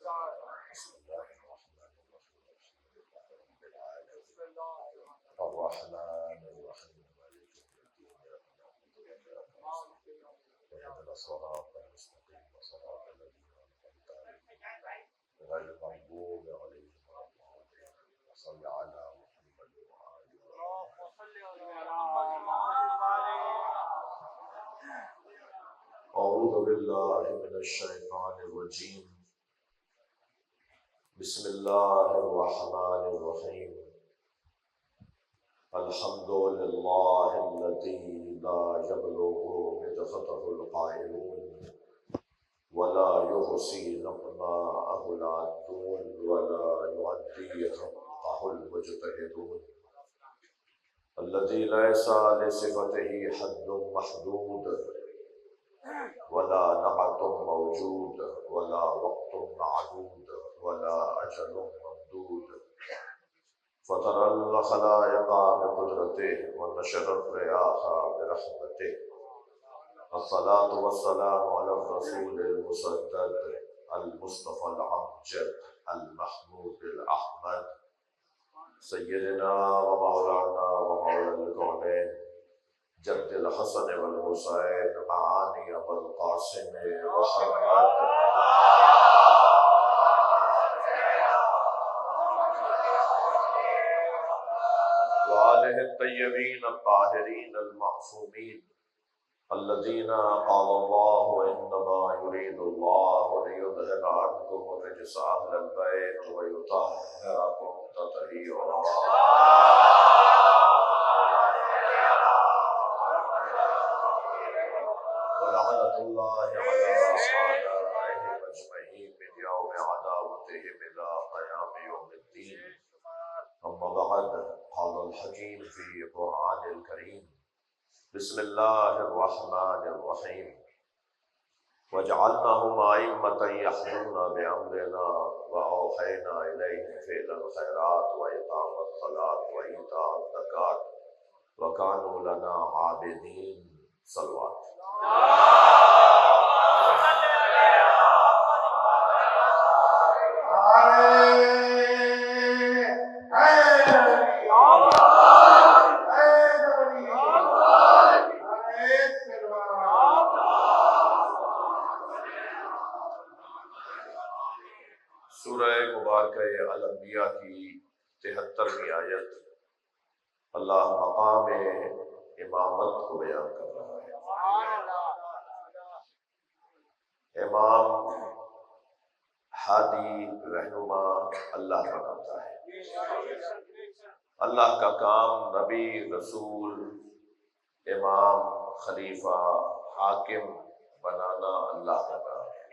بسم اللہ الرحمن الرحیم الرحمن الرحیم مالک اهدنا الصراط المستقيم صراط الذين أنعمت عليهم غير المغضوب عليهم ولا الضالين صل على محمد وآل أعوذ بالله من الشيطان الرجيم بسم الله الرحمن الرحيم الحمد لله الذي لا يبلغ مدحته القائلون ولا يحصي نقماءه العادون ولا يعدي حقه المجتهدون الذي ليس لصفته حد محدود ولا نعت موجود ولا وقت معدود ولا أجل ممدود فطر الخلائق بقدرته ونشر الرياح برحمته الصلاة والسلام على الرسول المسدد المصطفى الأمجد المحمود الأحمد سيدنا ومولانا ومولى الكونين جد الحسن والحسين معاني أبو القاسم محمد وآله الطيبين الطاهرين المعصومين الذين قال الله إنما يريد الله ليذهب عنكم الرجس أهل البيت ويطهركم تطهيرا ولعنة الله على أعدائهم أجمعين من يوم عداوتهم إلى قيام يوم الدين أما بعد قال الحكيم في القرآن الكريم بسم الله الرحمن الرحيم وجعلناهم أئمة يهدون بأمرنا وأوحينا إليهم فعل الخيرات وإقام الصلاة وإيتاء الزكاة وكانوا لنا عابدين صلوات سورہ مبارکہ الانبیاء کی 73ویں آیت اللہ مقام امامت کو بیان کر رہا ہے۔ امام ہادی رہنما اللہ بناتا ہے۔ اللہ کا کام نبی، رسول، امام، خلیفہ، حاکم بنانا اللہ کا کام ہے۔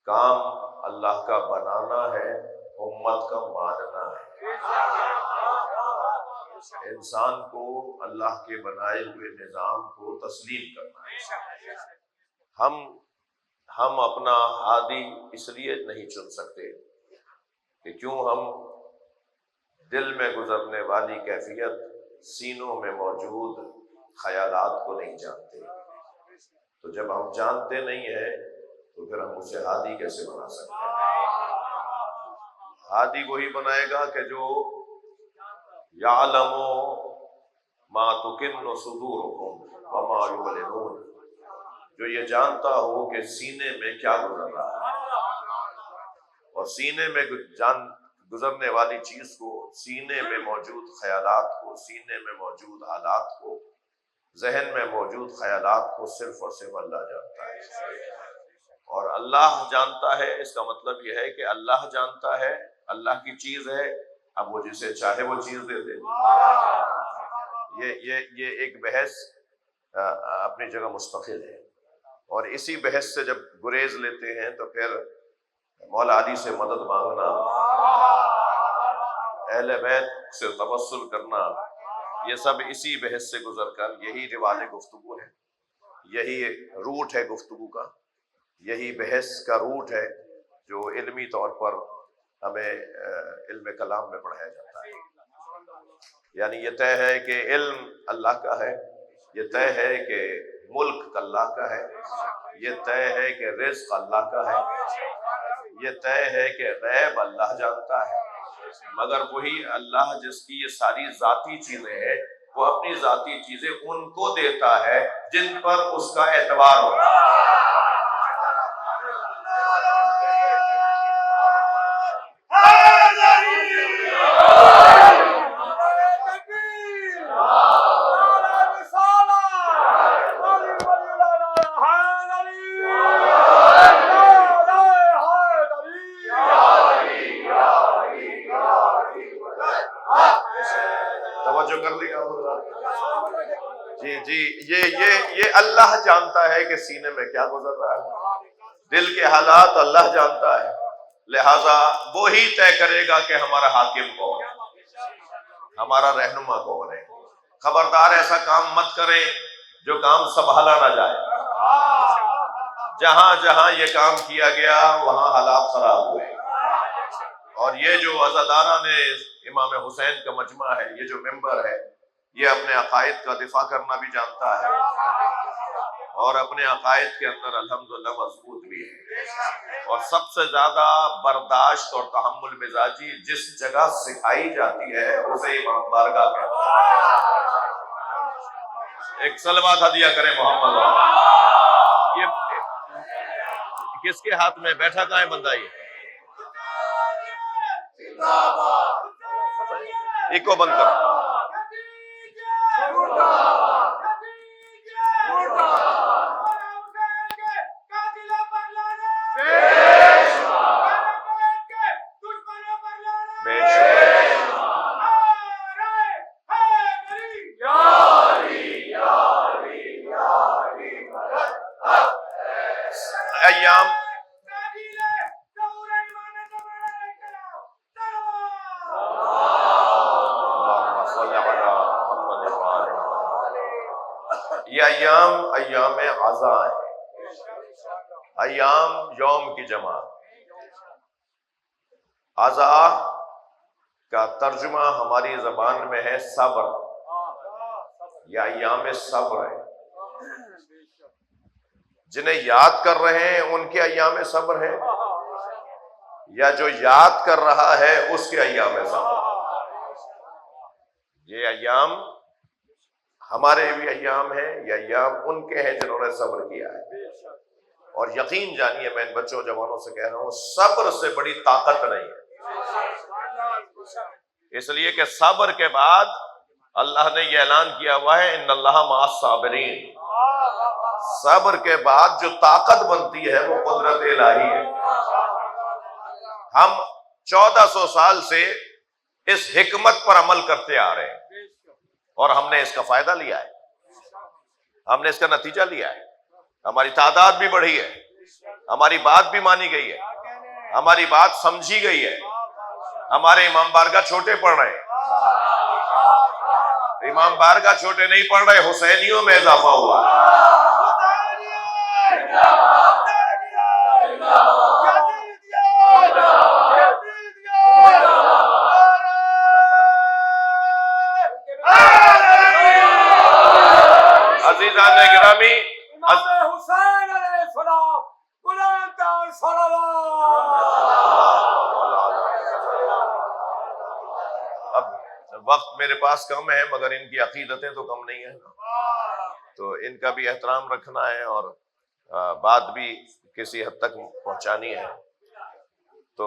کام اللہ کا بنانا ہے، امت کا ماننا ہے۔ انسان کو اللہ کے بنائے ہوئے نظام کو تسلیم کرنا ہے۔ ہم اپنا ہادی اس لیے نہیں چن سکتے کہ کیوں ہم دل میں گزرنے والی کیفیت، سینوں میں موجود خیالات کو نہیں جانتے۔ تو جب ہم جانتے نہیں ہیں تو پھر ہم اسے ہادی کیسے بنا سکتے ہیں؟ ہادی وہی بنائے گا کہ جو یعلم ما تکن صدورکم وما یعلنون، جو یہ جانتا ہو کہ سینے میں کیا گزر رہا ہے، اور سینے میں گزرنے والی چیز کو، سینے میں موجود خیالات کو، سینے میں موجود حالات کو، ذہن میں موجود خیالات کو صرف اور صرف اللہ جانتا ہے۔ اور اللہ جانتا ہے، اس کا مطلب یہ ہے کہ اللہ جانتا ہے، اللہ کی چیز ہے، اب وہ جسے چاہے وہ چیز دے دے۔ یہ ایک بحث اپنی جگہ مستقل ہے، اور اسی بحث سے جب گریز لیتے ہیں تو پھر مولا علی سے مدد مانگنا، اہل بیت سے توسل کرنا، یہ سب اسی بحث سے گزر کر یہی رواج گفتگو ہے، یہی روٹ ہے گفتگو کا، یہی بحث کا روٹ ہے جو علمی طور پر ہمیں علم کلام میں پڑھایا جاتا ہے۔ یعنی یہ طے ہے کہ علم اللہ کا ہے، یہ طے ہے کہ ملک اللہ کا ہے، یہ طے ہے کہ رزق اللہ کا ہے، یہ طے ہے کہ غیب اللہ جانتا ہے، مگر وہی اللہ جس کی یہ ساری ذاتی چیزیں ہیں، وہ اپنی ذاتی چیزیں ان کو دیتا ہے جن پر اس کا اعتبار ہوتا ہے۔ توجہ کر لیا ہوگا؟ جی یہ اللہ جانتا ہے کہ سینے میں کیا گزر رہا ہے، دل کے حالات اللہ جانتا ہے، لہذا وہی طے کرے گا کہ ہمارا حاکم کون ہے، ہمارا رہنما کون ہے۔ خبردار ایسا کام مت کریں جو کام سنبھالا نہ جائے۔ جہاں جہاں یہ کام کیا گیا وہاں حالات خراب ہوئے، اور یہ جو عزادارہ نے امام حسین کا مجمع ہے، یہ جو ممبر ہے، یہ اپنے عقائد کا دفاع کرنا بھی جانتا ہے، اور اپنے عقائد کے اندر الحمدللہ مضبوط بھی ہے، اور سب سے زیادہ برداشت اور تحمل مزاجی جس جگہ سکھائی جاتی ہے اسے امام بارگاہ کہتے ہیں۔ ایک صلوات ہدیہ کریں محمد۔ یہ کس کے ہاتھ میں بیٹھا کہاں ہے بندہ؟ یہ کو بند کر۔ ایام یہ ایام عزا ہے، ایام یوم کی جمع۔ عزا کا ترجمہ ہماری زبان میں ہے صبر، یا ایام صبر ہے۔ جنہیں یاد کر رہے ہیں ان کے ایام صبر ہے، یا جو یاد کر رہا ہے اس کے ایام صبر؟ یہ ایام ہمارے بھی ایام ہیں، یہ ایام ان کے ہیں جنہوں نے صبر کیا ہے۔ اور یقین جانیے، میں ان بچوں جوانوں سے کہہ رہا ہوں، صبر سے بڑی طاقت نہیں ہے، اس لیے کہ صبر کے بعد اللہ نے یہ اعلان کیا ہوا ہے ان اللہ مع الصابرین۔ صبر کے بعد جو طاقت بنتی ہے وہ قدرت الہی ہے۔ ہم 1400 سال سے اس حکمت پر عمل کرتے آ رہے ہیں، اور ہم نے اس کا فائدہ لیا ہے، ہم نے اس کا نتیجہ لیا ہے۔ ہماری تعداد بھی بڑھی ہے، ہماری بات بھی مانی گئی ہے، ہماری بات سمجھی گئی ہے، ہمارے امام بارگاہ چھوٹے پڑھ رہے ہیں، امام بارگاہ چھوٹے نہیں پڑھ رہے، حسینیوں میں اضافہ ہوا۔ عزیزان گرامی، حسین علیہ السلام بلند اب وقت میرے پاس کم ہے، مگر ان کی عقیدتیں تو کم نہیں ہیں، تو ان کا بھی احترام رکھنا ہے، اور بات بھی کسی حد تک پہنچانی ہے۔ تو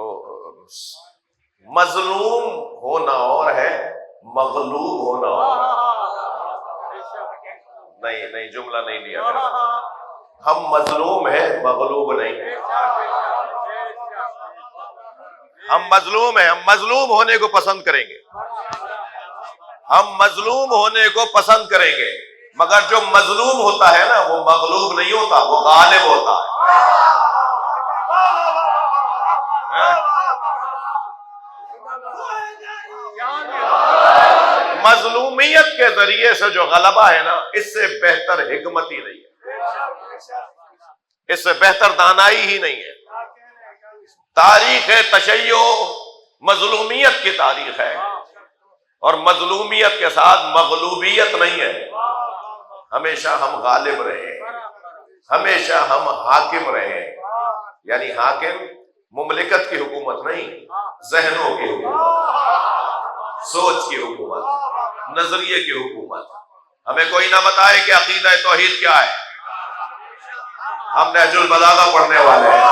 مظلوم ہونا اور ہے، مغلوب ہونا اور ہے۔ نہیں جملہ نہیں لیا گیا۔ ہم مظلوم ہیں، مغلوب نہیں ہیں۔ ہم مظلوم ہیں، ہم مظلوم ہونے کو پسند کریں گے، ہم مظلوم ہونے کو پسند کریں گے، مگر جو مظلوم ہوتا ہے نا وہ مغلوب نہیں ہوتا، وہ غالب ہوتا ہے۔ مظلومیت کے ذریعے سے جو غلبہ ہے نا، اس سے بہتر حکمت ہی نہیں ہے، اس سے بہتر دانائی ہی نہیں ہے۔ تاریخ تشیع مظلومیت کی تاریخ ہے، اور مظلومیت کے ساتھ مغلوبیت نہیں ہے۔ ہمیشہ ہم غالب رہے، ہمیشہ ہم حاکم رہے، یعنی حاکم مملکت کی حکومت نہیں، ذہنوں کی حکومت، سوچ کی حکومت، نظریے کی حکومت۔ ہمیں کوئی نہ بتائے کہ عقیدہ توحید کیا ہے، ہم نہج البلاغہ پڑھنے والے ہیں،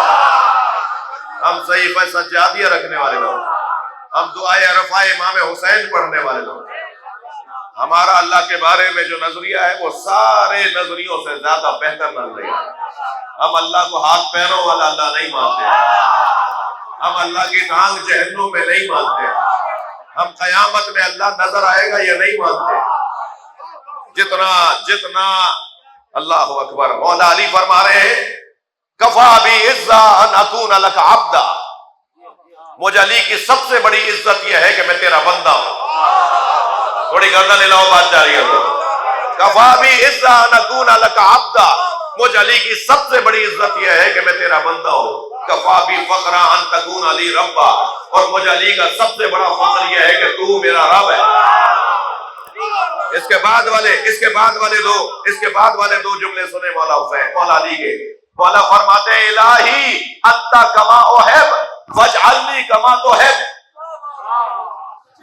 ہم صحیفہ سجادیہ رکھنے والے لوگ، ہم دعائے عرفہ امام حسین پڑھنے والے لوگ۔ ہمارا اللہ کے بارے میں جو نظریہ ہے وہ سارے نظریوں سے زیادہ بہتر نظریہ ہے۔ ہم اللہ کو ہاتھ پیروں والا اللہ نہیں مانتے، ہم اللہ کی ٹانگ جہنم میں نہیں مانتے، ہم قیامت میں اللہ نظر آئے گا یہ نہیں مانتے۔ جتنا اللہ اکبر، مولا علی فرما رہے ہیں کفا بی عزا ان اکون لک عبدا، مجھے علی کی سب سے بڑی عزت یہ ہے کہ میں تیرا بندہ ہوں۔ تھوڑی گردن ہلاؤ، بات جاری ہے تو کفا بی عزا ان اکون لک عبدا، مجھے علی کی سب سے بڑی عزت یہ ہے کہ میں تیرا بندہ ہوں۔ کفا بی فخرا ان تکون علی ربا، اور مجھے علی کا سب سے بڑا فخر یہ ہے کہ تو میرا رب ہے۔ اس کے بعد والے دو جملے سنے مولا حسین، مولا علی کے۔ مولا فرماتے ہیں الہی انت کما احب فاجعلنی کما تحب۔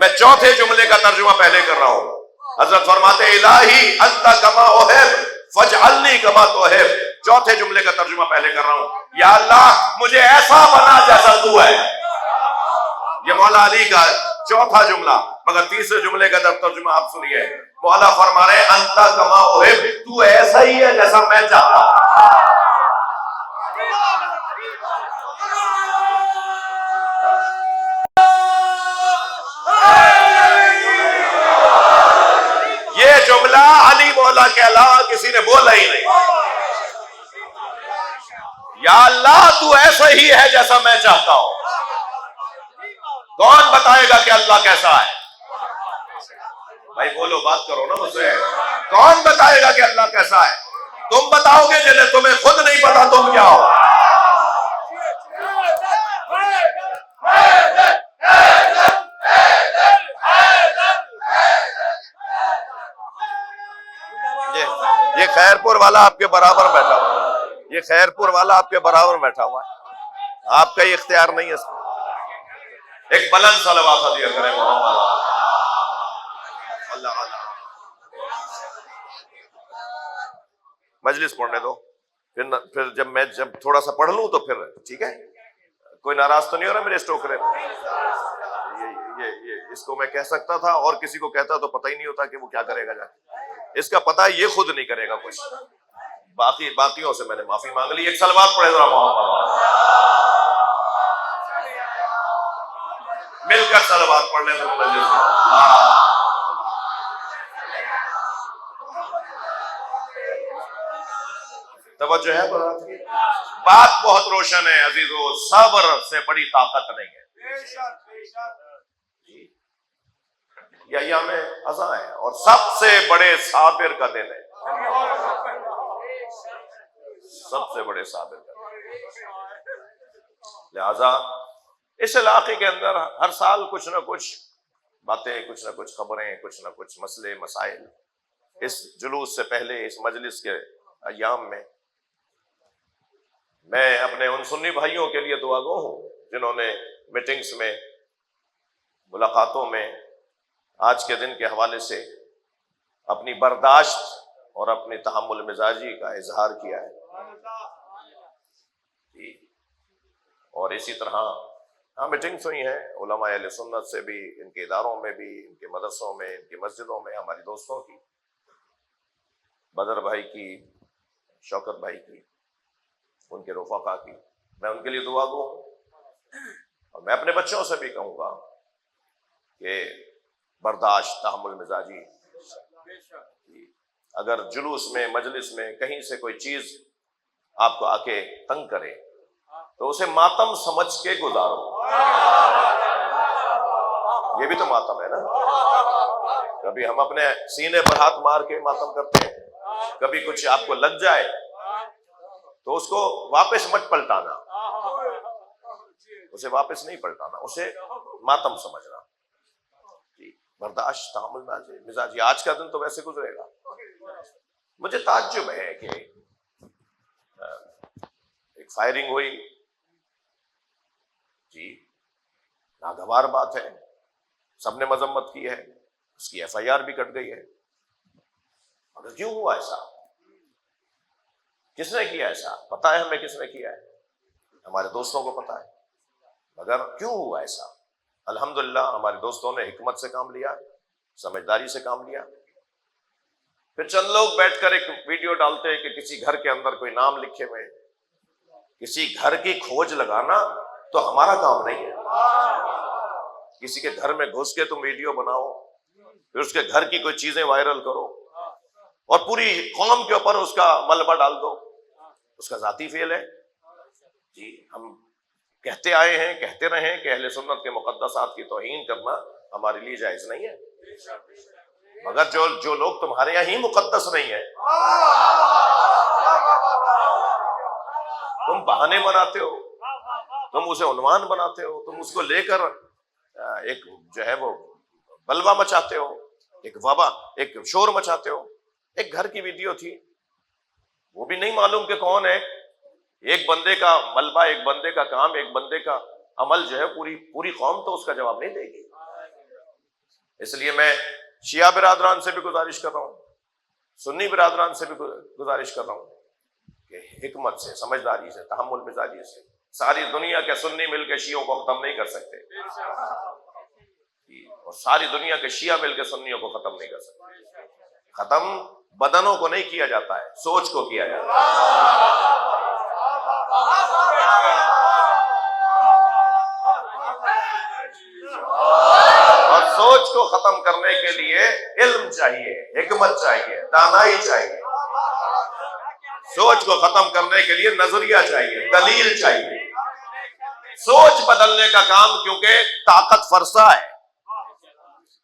میں چوتھے جملے کا ترجمہ پہلے کر رہا ہوں۔ حضرت فرماتے ہیں الہی انت کما احب فاجعلنی کما تحب، چوتھے جملے کا ترجمہ پہلے کر رہا ہوں، یا اللہ مجھے ایسا بنا جیسا تو ہے۔ یہ مولا علی کا چوتھا جملہ، مگر تیسرے جملے کا ترجمہ آپ سنیے۔ مولا فرما رہے ہیں انت کما احب، تو ایسا ہی ہے جیسا میں چاہتا ہوں۔ یہ جملہ علی مولا کے علاوہ کسی نے بولا ہی نہیں۔ یا اللہ تو ایسا ہی ہے جیسا میں چاہتا ہوں۔ کون بتائے گا کہ اللہ کیسا ہے؟ بھائی بولو، بات کرو نا مجھ سے۔ کون بتائے گا کہ اللہ کیسا ہے؟ تم بتاؤ گے جنہیں تمہیں خود نہیں پتا تم کیا ہو۔ یہ خیرپور والا آپ کے برابر بیٹھا ہوا ہے، یہ خیرپور والا آپ کے برابر بیٹھا ہوا ہے، آپ کا یہ اختیار نہیں ہے۔ ایک بلند صلوات دیا کریں محمد اللہ علیہ۔ مجلس پڑھنے دو، پھر جب تھوڑا سا پڑھ لوں تو پھر ٹھیک ہے۔ کوئی ناراض تو نہیں ہو رہا میرے اس ٹوکرے؟ یہ اس کو میں کہہ سکتا تھا، اور کسی کو کہتا تو پتہ ہی نہیں ہوتا کہ وہ کیا کرے گا جا کے۔ اس کا پتہ ہے یہ خود نہیں کرے گا کچھ، باقیوں سے میں نے معافی مانگ لی۔ ایک صلوات پڑھے ذرا محمد، مل کر صلوات پڑھ لیں تو مجلس میں۔ توجہ ہے بات بہت روشن ہے عزیزو، صبر سے بڑی طاقت نہیں ہے۔ یہ ایام عزا ہے اور سب سے بڑے صابر کا دن ہے، سب سے بڑے صابر کا دن۔ لہذا اس علاقے کے اندر ہر سال کچھ نہ کچھ باتیں، کچھ نہ کچھ خبریں، کچھ نہ کچھ مسئلے مسائل۔ اس جلوس سے پہلے اس مجلس کے ایام میں میں اپنے ان سنی بھائیوں کے لیے دعا گو ہوں جنہوں نے میٹنگز میں، ملاقاتوں میں آج کے دن کے حوالے سے اپنی برداشت اور اپنی تحمل مزاجی کا اظہار کیا ہے، اور اسی طرح میٹنگز ہوئی ہیں علماء اہل سنت سے بھی، ان کے اداروں میں بھی، ان کے مدرسوں میں، ان کی مسجدوں میں، ہماری دوستوں کی، بدر بھائی کی، شوکت بھائی کی، ان کے رفقا کی، میں ان کے لیے دعا گو ہوں۔ اور میں اپنے بچوں سے بھی کہوں گا کہ برداشت، تحمل مزاجی، اگر جلوس میں، مجلس میں کہیں سے کوئی چیز آپ کو آ کے تنگ کرے تو اسے ماتم سمجھ کے گزارو۔ یہ بھی تو ماتم ہے نا۔ کبھی ہم اپنے سینے پر ہاتھ مار کے ماتم کرتے ہیں، کبھی کچھ آپ کو لگ جائے تو اس کو واپس مت پلٹانا، اسے واپس نہیں پلٹانا، اسے ماتم سمجھنا۔ برداشت، تحمل مزاجی۔ آج کا دن تو ویسے گزرے گا۔ مجھے تعجب ہے کہ ایک فائرنگ ہوئی ناگوار بات ہے، سب نے مذمت کی ہے، اس کی ایف آئی آر بھی کٹ گئی ہے، مگر کیوں ہوا ایسا؟ کس نے کیا ایسا؟ پتا ہے ہمیں کس نے کیا ہے، ہمارے دوستوں کو پتا ہے، مگر کیوں ہوا ایسا؟ الحمدللہ ہمارے دوستوں نے حکمت سے کام لیا، سمجھداری سے کام لیا۔ پھر چند لوگ بیٹھ کر ایک ویڈیو ڈالتے ہیں کہ کسی گھر کے اندر کوئی نام لکھے ہوئے، کسی گھر کی کھوج لگانا تو ہمارا کام نہیں ہے۔ کسی کے گھر میں گھس کے تم ویڈیو بناؤ، پھر اس کے گھر کی کوئی چیزیں وائرل کرو اور پوری قوم کے اوپر اس کا ملبہ ڈال دو، اس کا ذاتی فعل ہے۔ جی ہم کہتے آئے ہیں، کہتے رہے کہ اہل سنت کے مقدسات کی توہین کرنا ہمارے لیے جائز نہیں ہے، مگر جو لوگ تمہارے یہاں ہی مقدس نہیں ہے، تم بہانے بناتے ہو، تم اسے عنوان بناتے ہو، تم اس کو لے کر ایک جو ہے وہ بلوا مچاتے ہو، ایک وبا، ایک شور مچاتے ہو۔ ایک گھر کی ویڈیو تھی، وہ بھی نہیں معلوم کہ کون ہے، ایک بندے کا ملبہ، ایک بندے کا کام، ایک بندے کا عمل جو ہے پوری قوم تو اس کا جواب نہیں دے گی۔ اس لیے میں شیعہ برادران سے بھی گزارش کر رہا ہوں، سنی برادران سے بھی گزارش کر رہا ہوں کہ حکمت سے، سمجھداری سے، تحمل مزاجی سے، ساری دنیا کے سنی مل کے شیعوں کو ختم نہیں کر سکتے، اور ساری دنیا کے شیعہ مل کے سنیوں کو ختم نہیں کر سکتے۔ ختم بدنوں کو نہیں کیا جاتا ہے، سوچ کو کیا جاتا ہے۔ اور سوچ کو ختم کرنے کے لیے علم چاہیے، حکمت چاہیے، دانائی چاہیے۔ سوچ کو ختم کرنے کے لیے نظریہ چاہیے، دلیل چاہیے۔ سوچ بدلنے کا کام کیونکہ طاقت فرسا ہے،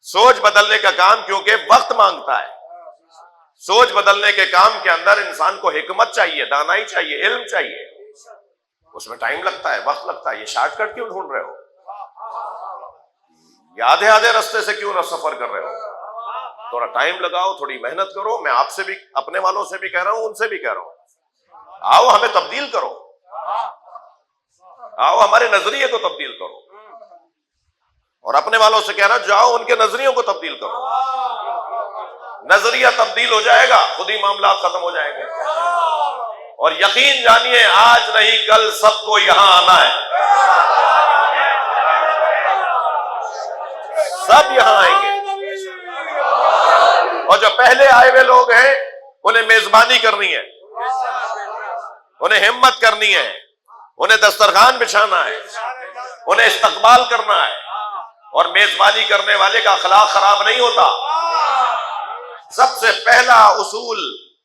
سوچ بدلنے کا کام کیونکہ وقت مانگتا ہے، سوچ بدلنے کے کام کے اندر انسان کو حکمت چاہیے، دانائی چاہیے، علم چاہیے، اس میں ٹائم لگتا ہے، وقت لگتا ہے۔ یہ شارٹ کٹ کیوں ڈھونڈ رہے ہو؟ یہ آدھے رستے سے کیوں نہ سفر کر رہے ہو؟ تھوڑا ٹائم لگاؤ، تھوڑی محنت کرو۔ میں آپ سے بھی، اپنے والوں سے بھی کہہ رہا ہوں، ان سے بھی کہہ رہا ہوں، آؤ ہمیں تبدیل کرو، آؤ ہمارے نظریے کو تبدیل کرو، اور اپنے والوں سے کہہ رہا ہوں جاؤ ان کے نظریوں کو تبدیل کرو۔ نظریہ تبدیل ہو جائے گا، خود ہی معاملات ختم ہو جائیں گے، اور یقین جانیے آج نہیں کل سب کو یہاں آنا ہے، سب یہاں آئیں گے، اور جو پہلے آئے ہوئے لوگ ہیں انہیں میزبانی کرنی ہے، انہیں ہمت کرنی ہے، انہیں دسترخوان بچھانا ہے، انہیں استقبال کرنا ہے، اور میزبانی کرنے والے کا اخلاق خراب نہیں ہوتا۔ سب سے پہلا اصول،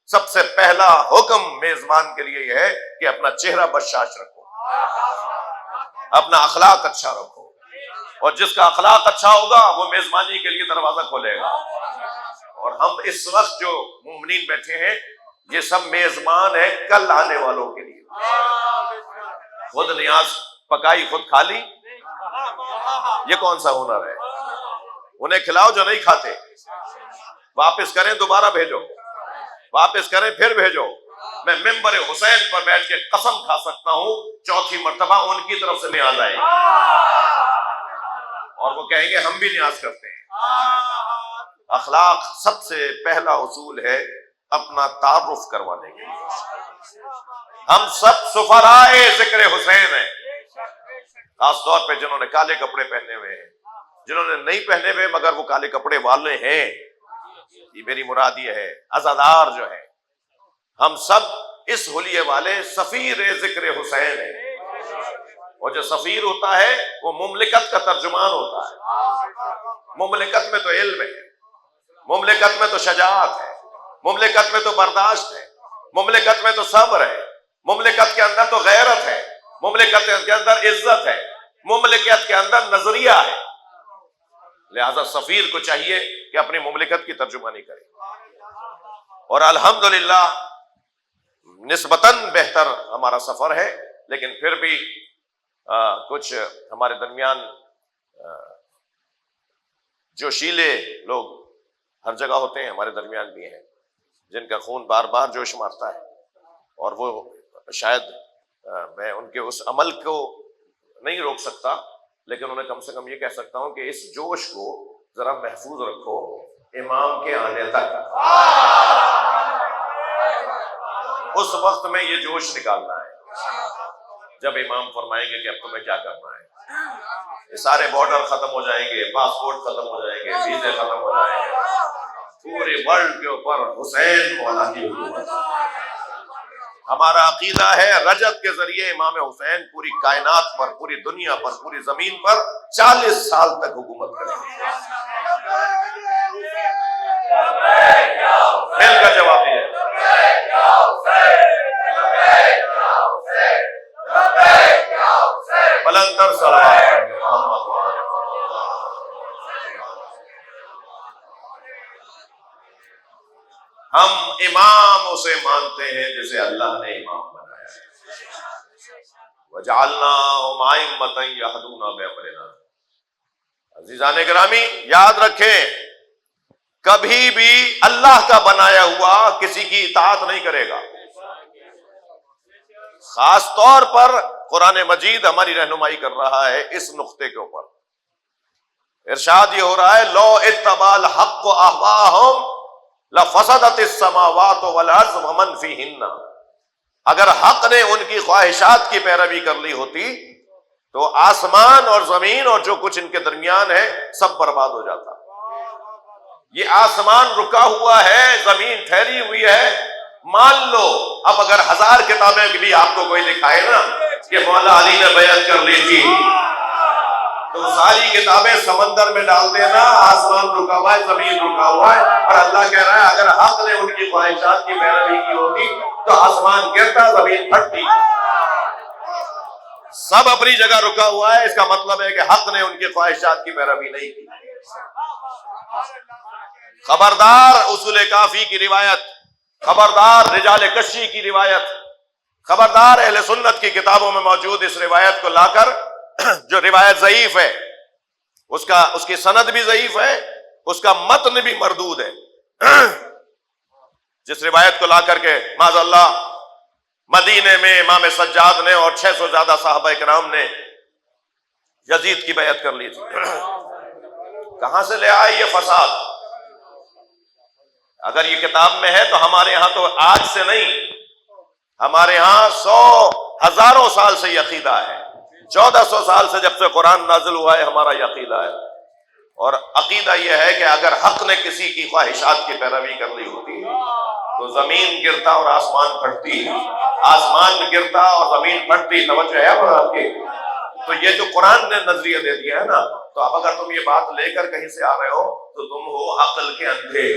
سب سے پہلا حکم میزبان کے لیے یہ ہے کہ اپنا چہرہ بشاش رکھو، اپنا اخلاق اچھا رکھو، اور جس کا اخلاق اچھا ہوگا وہ میزبانی کے لیے دروازہ کھولے گا۔ اور ہم اس وقت جو مومنین بیٹھے ہیں یہ سب میزبان ہیں کل آنے والوں کے لیے۔ خود نیاز پکائی خود کھا لی، یہ کون سا ہنر ہے؟ انہیں کھلاؤ جو نہیں کھاتے، واپس کریں دوبارہ بھیجو، واپس کریں پھر بھیجو۔ میں ممبر حسین پر بیٹھ کے قسم کھا سکتا ہوں چوتھی مرتبہ ان کی طرف سے نیاز آئے گی، اور وہ کہیں گے ہم بھی نیاز کرتے ہیں۔ اخلاق سب سے پہلا اصول ہے اپنا تعارف کروانے کے لیے۔ ہم سب سفرائے ذکر حسین ہیں، خاص طور پہ جنہوں نے کالے کپڑے پہنے ہوئے ہیں، جنہوں نے نہیں پہنے ہوئے مگر وہ کالے کپڑے والے ہیں، یہ میری مراد یہ ہے، عزادار جو ہے، ہم سب اس حلیے والے سفیر ذکر حسین ہیں۔ اور جو سفیر ہوتا ہے وہ مملکت کا ترجمان ہوتا ہے۔ مملکت میں تو علم ہے، مملکت میں تو شجاعت ہے، مملکت میں تو برداشت ہے، مملکت میں تو صبر ہے، مملکت کے اندر تو غیرت ہے، مملکت کے اندر عزت ہے، مملکت کے اندر نظریہ ہے۔ لہذا سفیر کو چاہیے کہ اپنی مملکت کی ترجمانی کرے، اور الحمدللہ نسبتاً بہتر ہمارا سفر ہے، لیکن پھر بھی کچھ ہمارے درمیان جوشیلے لوگ ہر جگہ ہوتے ہیں، ہمارے درمیان بھی ہیں جن کا خون بار بار جوش مارتا ہے، اور وہ شاید میں ان کے اس عمل کو نہیں روک سکتا، لیکن انہیں کم سے کم یہ کہہ سکتا ہوں کہ اس جوش کو ذرا محفوظ رکھو امام کے آنے تک. اس وقت میں یہ جوش نکالنا ہے جب امام فرمائیں گے کہ اب تمہیں کیا کرنا ہے. یہ سارے بارڈر ختم ہو جائیں گے، پاسپورٹ ختم ہو جائیں گے، ویزے ختم ہو جائیں گے، پورے ورلڈ کے اوپر حسین مولا کی حکومت. ہمارا عقیدہ ہے رجب کے ذریعے امام حسین پوری کائنات پر، پوری دنیا پر، پوری زمین پر 40 سال تک حکومت کریں گے. مل کر جواب دیجیے. بلندر صلوات محمد. ہم امام اسے مانتے ہیں جسے اللہ نے امام بنایا ہے. وَجَعَلْنَاهُمْ أَئِمَّةً يَهْدُونَ بِأَمْرِنَا. عزیزان گرامی یاد رکھیں کبھی بھی اللہ کا بنایا ہوا کسی کی اطاعت نہیں کرے گا. خاص طور پر قرآن مجید ہماری رہنمائی کر رہا ہے اس نقطے کے اوپر. ارشاد یہ ہو رہا ہے لو اتبع الحق اهواءهم لفسدت السماوات والارض ومن فیہن. اگر حق نے ان کی خواہشات کی پیروی کر لی ہوتی تو آسمان اور زمین اور جو کچھ ان کے درمیان ہے سب برباد ہو جاتا. یہ آسمان رکا ہوا ہے، زمین ٹھہری ہوئی ہے، مان لو اب اگر 1000 کتابیں بھی آپ کو کوئی دکھائے نا کہ مولا علی نے بیعت کر لی تھی تو ساری کتابیں سمندر میں ڈال دینا. آسمان رکا ہوا ہے، زمین رکا ہوا ہے، اور اللہ کہہ رہا ہے اگر حق نے ان کی خواہشات کی پیروی کی ہوتی تو آسمان گرتا، زمین پھٹتی. سب اپنی جگہ رکا ہوا ہے، اس کا مطلب ہے کہ حق نے ان کی خواہشات کی پیروی نہیں کی. خبردار اصول کافی کی روایت، خبردار رجال کشی کی روایت، خبردار اہل سنت کی کتابوں میں موجود اس روایت کو لا کر جو روایت ضعیف ہے اس کی سند بھی ضعیف ہے، اس کا متن بھی مردود ہے. جس روایت کو لا کر کے معاذ اللہ مدینے میں امام سجاد نے اور 600 زیادہ صحابہ کرام نے یزید کی بیعت کر لی تھی. کہاں سے لے آئے یہ فساد؟ اگر یہ کتاب میں ہے تو ہمارے ہاں تو آج سے نہیں، ہمارے ہاں 100,000 سال سے یہ عقیدہ ہے. 1400 سال سے جب سے قرآن نازل ہوا ہے ہمارا یہ عقیدہ ہے. اور عقیدہ یہ ہے کہ اگر حق نے کسی کی خواہشات کی پیروی کر لی ہوتی تو زمین گرتا اور آسمان پھٹتی، آسمان گرتا اور زمین پھٹتی. توجہ ہے آپ کی؟ تو یہ جو قرآن نے نظریہ دے دیا ہے نا، تو اب اگر تم یہ بات لے کر کہیں سے آ رہے ہو تو تم ہو عقل کے اندھے.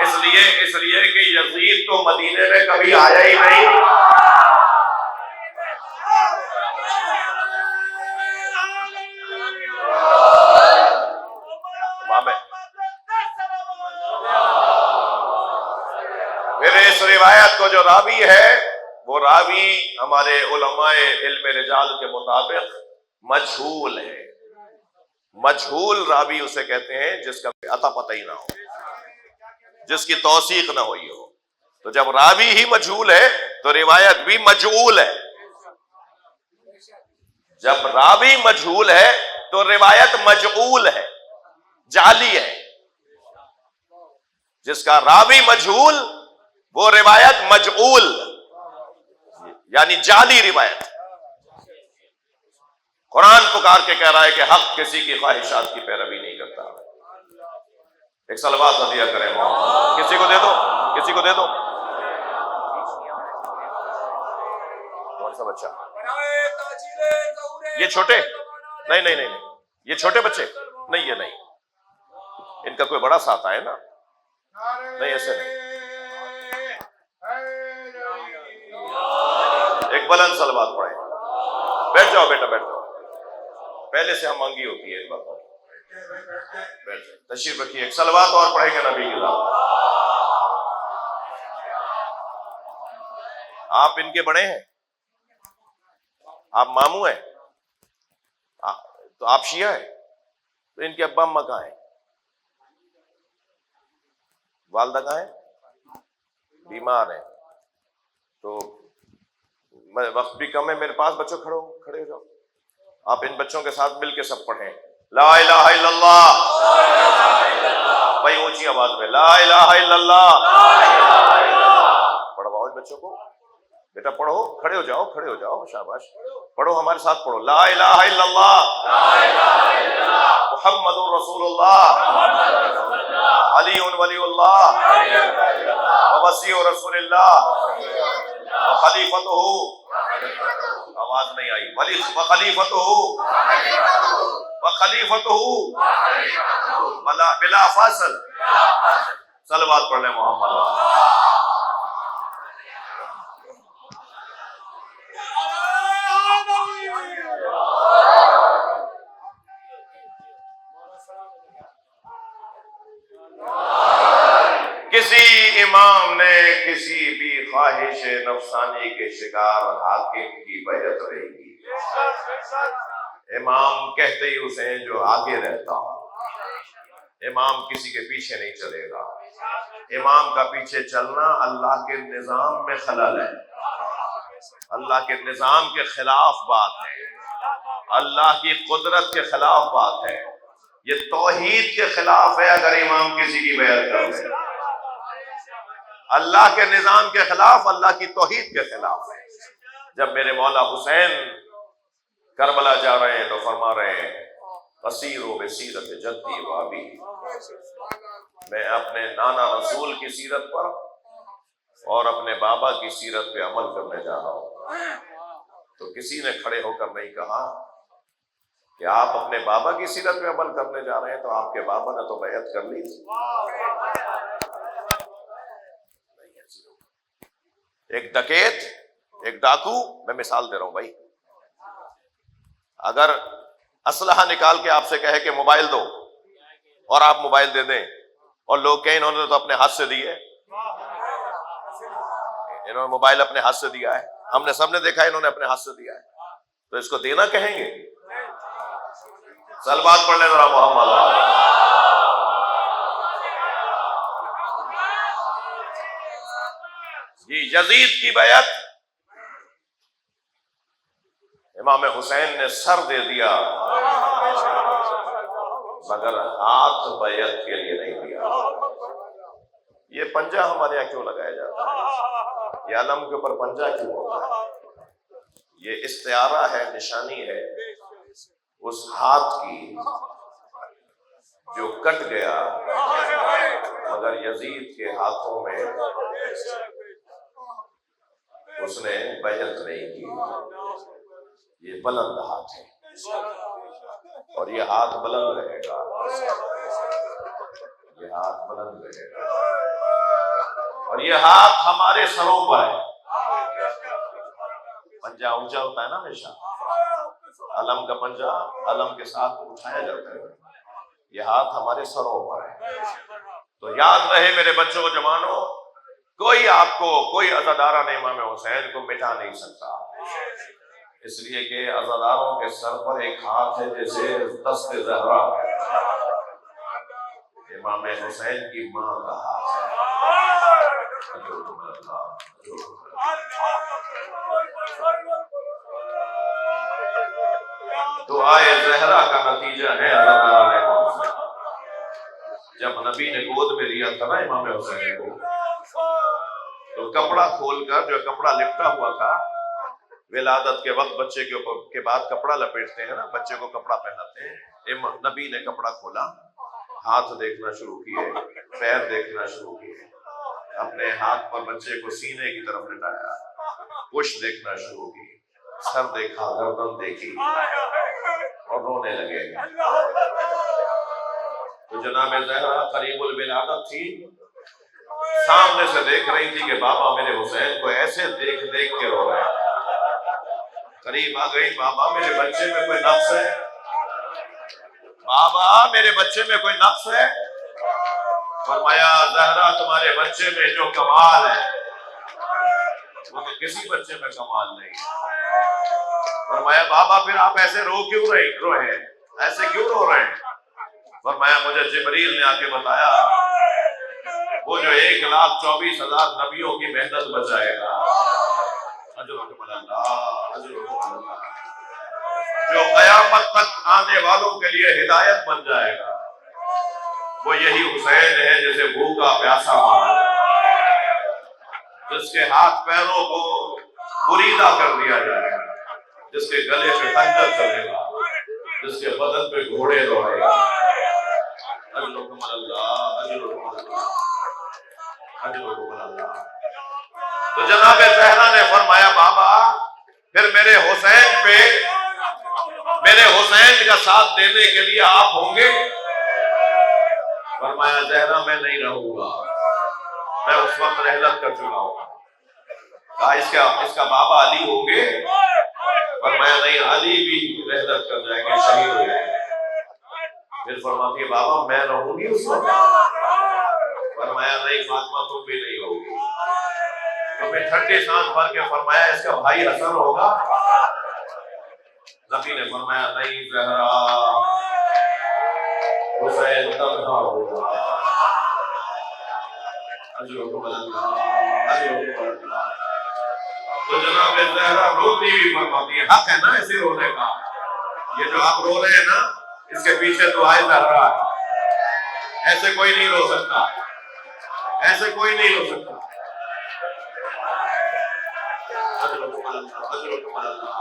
اس لیے کہ یزید تو مدینے میں کبھی آیا ہی نہیں. پھر اس روایت کو جو راوی ہے وہ راوی ہمارے علماء علم رجال کے مطابق مجہول ہے. مجہول راوی اسے کہتے ہیں جس کا اتا پتہ ہی نہ ہو، جس کی توثیق نہ ہوئی ہو. تو جب راوی ہی مجہول ہے تو روایت بھی مجہول ہے. جب راوی مجہول ہے تو روایت مجعول ہے، جعلی ہے. جس کا راوی مجہول وہ روایت مجعول یعنی جعلی روایت. قرآن پکار کے کہہ رہا ہے کہ حق کسی کی خواہشات کی پیروی نہیں کرتا. ایک صلوات عطیہ کریں محمد. کسی کو دے دو، کسی کو دے دو. کون سا بچہ؟ یہ چھوٹے؟ نہیں، یہ چھوٹے بچے نہیں، یہ نہیں. ان کا کوئی بڑا ساتھ ہے نا؟ نہیں، ایسے نہیں. ایک بلند صلوات پڑھیں. بیٹھ جاؤ بیٹا، بیٹھ جاؤ. پہلے سے ہم مانگی ہوتی ہے اس بات پر. تشریف رکھیے. ایک صلوات اور پڑھیں گے نبی کی ذات. آپ ان کے بڑے ہیں، آپ ماموں ہیں، تو آپ شیعہ ہیں، تو ان کے ابا اماں کہاں ہیں؟ والدہ کہاں ہیں؟ بیمار ہیں. تو وقت بھی کم ہے میرے پاس. بچوں کھڑے ہو جاؤ. آپ ان بچوں کے ساتھ مل کے سب پڑھیں لا الہ الا اللہ. بھائی اونچی آواز میں لا الہ الا اللہ. پڑھواؤ ان بچوں کو. بیٹا پڑھو, کھڑے ہو جاؤ, کھڑے ہو جاؤ, شاباش. پڑھو ہمارے ساتھ پڑھو لا الہ الا اللہ محمد رسول اللہ علی ولی اللہ ووصی رسول اللہ خلیفتہ. آواز نہیں آئی. وخلیفتہ بلا فاصل. صلوات پڑھ لیں محمد. کسی امام نے کسی بھی خواہش نفسانی کے شکار حاکم کی بیعت رہے گی. امام کہتے ہی اسے جو آگے رہتا ہوں. امام کسی کے پیچھے نہیں چلے گا. امام کا پیچھے چلنا اللہ کے نظام میں خلل ہے, اللہ کے نظام کے خلاف بات ہے, اللہ کی قدرت کے خلاف بات ہے. یہ توحید کے خلاف ہے اگر امام کسی کی بیعت کر لے. اللہ کے نظام کے خلاف, اللہ کی توحید کے خلاف ہے. جب میرے مولا حسین کربلا جا رہے ہیں تو فرما رہے ہیں بصیروا بسیرت جدی و ابی. میں اپنے نانا رسول کی سیرت پر اور اپنے بابا کی سیرت پہ عمل کرنے جا رہا ہوں. تو کسی نے کھڑے ہو کر نہیں کہا کہ آپ اپنے بابا کی سیرت پہ عمل کرنے جا رہے ہیں, تو آپ کے بابا نے تو بیعت کر لی تھی. ایک ڈکیت, ایک ڈاکو, میں مثال دے رہا ہوں بھائی, اگر اسلحہ نکال کے آپ سے کہے کہ موبائل دو اور آپ موبائل دے دیں اور لوگ کہیں انہوں نے تو اپنے ہاتھ سے دیے, انہوں نے موبائل اپنے ہاتھ سے دیا ہے, ہم نے سب نے دیکھا ہے انہوں نے اپنے ہاتھ سے دیا ہے, تو اس کو دینا کہیں گے؟ صلوات پڑھ لیں ذرا محمد. جی یزید کی بیعت امام حسین نے سر دے دیا مگر ہاتھ بیعت کے لیے نہیں دیا. یہ پنجہ ہمارے یہاں کیوں لگایا جاتا ہے؟ یہ علم کے اوپر پنجہ کیوں ہوتا ہے؟ یہ استعارہ ہے, نشانی ہے اس ہاتھ کی جو کٹ گیا مگر یزید کے ہاتھوں میں اس نے بیعت نہیں کی. یہ بلند ہاتھ ہے اور یہ ہاتھ بلند رہے گا, یہ ہاتھ بلند رہے گا, اور یہ ہاتھ ہمارے سروں پر ہے. پنجہ اونچا ہوتا ہے نا ہمیشہ, علم کا پنجہ علم کے ساتھ اٹھایا جاتا ہے, یہ ہاتھ ہمارے سروں پر ہے. تو یاد رہے میرے بچوں و جوانوں, کوئی آپ کو, کوئی عزادارہ نے امام حسین کو مٹا نہیں سکتا, اس لیے کہ عزاداروں کے سر پر ایک ہاتھ ہے جیسے دست زہرا, امام حسین کی ماں کا ہاتھ ہے. تو آئے زہرا کا نتیجہ ہے جب نبی نے گود میں لیا تھا نا امام حسین کو, تو کپڑا کھول کر, جو کپڑا لپٹا ہوا تھا ولادت کے وقت بچے کے اوپر کے بعد کپڑا لپیٹتے ہیں نا, بچے کو کپڑا پہناتے ہیں, نبی نے کپڑا کھولا, ہاتھ دیکھنا شروع کیے, پیر دیکھنا شروع کیے, اپنے ہاتھ پر بچے کو سینے کی طرف لٹایا, پشت دیکھنا شروع کی, سر دیکھا, گردن دیکھی اور رونے لگے. تو جناب زہرا قریب الولادت تھی, سامنے سے دیکھ رہی تھی کہ بابا میرے حسین کو ایسے دیکھ دیکھ کے رو رہے ہیں. قریب آ گئی, بابا میرے بچے میں کوئی نقص ہے, بابا میرے بچے میں کوئی نقص ہے. فرمایا زہرا تمہارے بچے میں جو کمال ہے وہ تو کسی بچے میں کمال نہیں ہے. فرمایا بابا پھر آپ ایسے رو رہے ہیں, ایسے کیوں رو رہے ہیں؟ فرمایا مجھے جبریل نے آ کے بتایا وہ جو 1,24,000 نبیوں کی محنت بچائے گا, جو قیامت قیامت تک آنے والوں کے لیے ہدایت بن جائے گا، وہ یہی حسین ہے جسے بھوکا پیاسا مارا، جس کے ہاتھ پیروں کو بریدہ کر دیا جائے گا، جس کے گلے پہ خنجر چلے گا، جس کے بدن پہ گھوڑے دوڑے گا۔ اجرکم اللہ، اجرکم اللہ، اجرکم اللہ۔ تو جناب زہرا نے فرمایا بابا پھر میرے حسین کا ساتھ دینے کے لیے آپ ہوں گے؟ فرمایا زہرا میں نہیں رہوں گا، میں اس وقت رحلت کر چکا ہوں۔ کہا اس کا بابا علی ہوں گے؟ فرمایا نہیں، علی بھی رحلت کر جائیں گے، شہید ہو جائیں گے۔ پھر فرماتی ہے بابا میں رہوں گی اس وقت؟ فرمایا نہیں فاطمہ تم بھی نہیں ہوگی۔ تو پھر ٹھنڈی سانس بھر کے فرمایا اس کا بھائی حسن ہوگا؟ نبی نے فرمایا نہیں زہرا، حسین تنہا ہوگا۔ اجرکم اللہ، اجرکم اللہ۔ تو جناب زہرا روتی بھی فرماتی ہے حق ہے نا ایسے رونے کا، یہ جو آپ رو رہے ہیں نا اس کے پیچھے دعائے زہرا ہے، ایسے کوئی نہیں رو سکتا، ایسے کوئی نہیں رو سکتا۔ اجرکم اللہ، اجرکم اللہ۔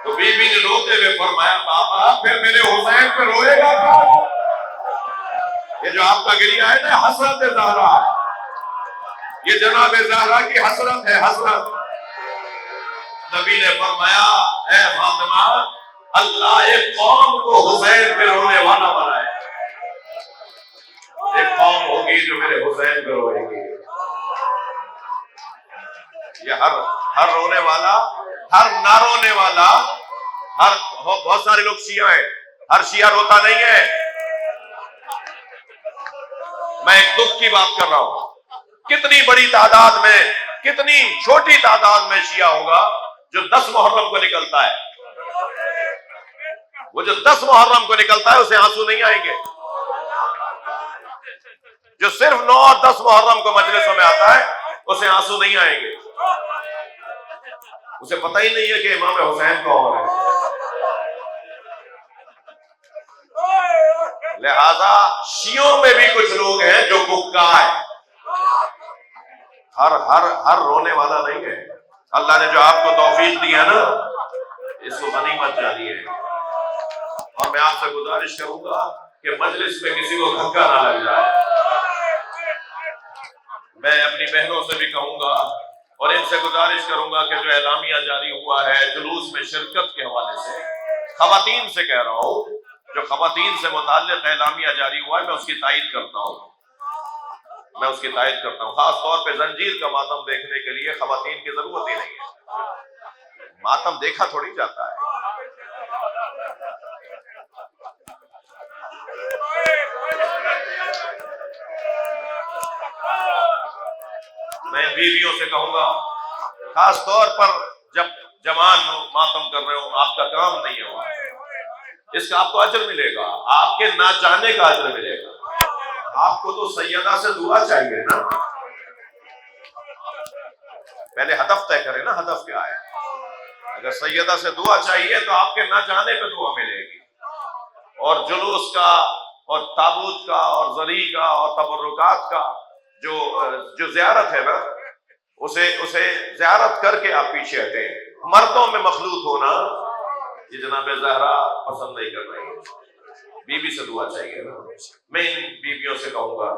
تو بی بی نے روتے ہوئے فرمایا بابا پھر میرے حسین پہ روئے گا کیا؟ یہ جو آپ کا گریہ ہے نا حسرت زہرا ہے، یہ جناب زہرا کی حسرت ہے، حسرت۔ نبی نے فرمایا اے فاطمہ اللہ ایک قوم کو حسین پہ رونے والا بنائے، ایک قوم ہوگی جو میرے حسین پہ روئے گی۔ یہ ہر رونے والا، ہر نہ رونے والا، بہت سارے لوگ شیعہ ہیں، ہر شیعہ روتا نہیں ہے۔ میں ایک دکھ کی بات کر رہا ہوں، کتنی بڑی تعداد میں، کتنی چھوٹی تعداد میں شیعہ ہوگا جو 10 محرم کو نکلتا ہے، وہ جو 10 محرم کو نکلتا ہے اسے آنسو نہیں آئیں گے، جو صرف 9 اور 10 محرم کو مجلسوں میں آتا ہے اسے آنسو نہیں آئیں گے، اسے پتہ ہی نہیں ہے کہ امام حسین کون ہے۔ لہذا شیعوں میں بھی کچھ لوگ ہیں جو بکا ہے، ہر رونے والا نہیں ہے۔ اللہ نے جو آپ کو توفیق دی ہے نا اس کو غنیمت جانی ہے، اور میں آپ سے گزارش کروں گا کہ مجلس میں کسی کو دھکا نہ لگ جائے۔ میں اپنی بہنوں سے بھی کہوں گا اور ان سے گزارش کروں گا کہ جو اعلامیہ جاری ہوا ہے جلوس میں شرکت کے حوالے سے، خواتین سے کہہ رہا ہوں، جو خواتین سے متعلق اعلامیہ جاری ہوا ہے میں اس کی تائید کرتا ہوں، میں اس کی تائید کرتا ہوں۔ خاص طور پہ زنجیر کا ماتم دیکھنے کے لیے خواتین کی ضرورت ہی نہیں ہے، ماتم دیکھا تھوڑی جاتا ہے۔ میں بیویوں سے کہوں گا خاص طور پر جب جوان ماتم کر رہے ہو، آپ کا کام نہیں ہوا، اس کا آپ کو اجر ملے گا، آپ کے نہ جانے کا اجر ملے گا۔ آپ کو تو سیدہ سے دعا چاہیے نا، پہلے ہدف طے کرے نا، ہدف کیا ہے؟ اگر سیدہ سے دعا چاہیے تو آپ کے نہ جانے پہ دعا ملے گی، اور جلوس کا اور تابوت کا اور ذری کا اور تبرکات کا جو زیارت ہے نا اسے زیارت کر کے آپ پیچھے ہٹیں۔ مردوں میں مخلوط ہونا یہ جناب زہرا پسند نہیں کر رہی ہے، بیوی سے دعا چاہیے نا۔ میں ان بیویوں سے کہوں گا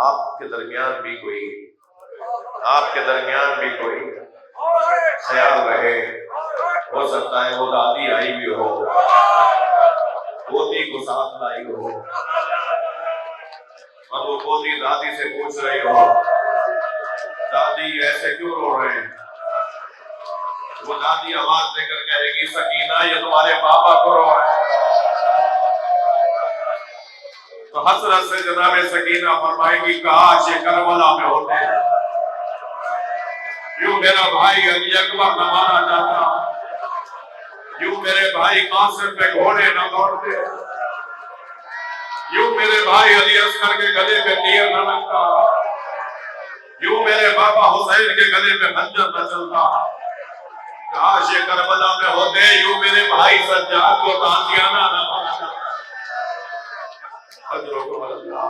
آپ کے درمیان بھی کوئی خیال رہے، ہو سکتا ہے وہ دادی آئی بھی ہو، پوتی کو ساتھ لائی ہو، اور وہ پوتی دادی سے پوچھ رہی ہو دادی ایسے کیوں رو رہے ہیں؟ وہ دادی آواز دے کر کہے گی سکینہ یہ تمہارے پاپا کو رو رہے ہیں۔ تو حسرت سے جناب سکینہ فرمائے گی کاش یہ کربلا میں ہوتے، یوں میرا بھائی علی اکبر نہ مارا جاتا، یوں میرے بھائی قاسم پہ گھوڑے نہ دوڑتے، یوں میرے بھائی علی اصغر کے گلے پہ تیر نہ لگتا، یوں میرے بابا حسین کے گلے پہ خنجر نہ چلتا۔ کاش یہ کربلا میں ہوتے یوں میرے بھائی سجاد کو تازیانہ نہ پہنچا۔ اجرکم اللہ،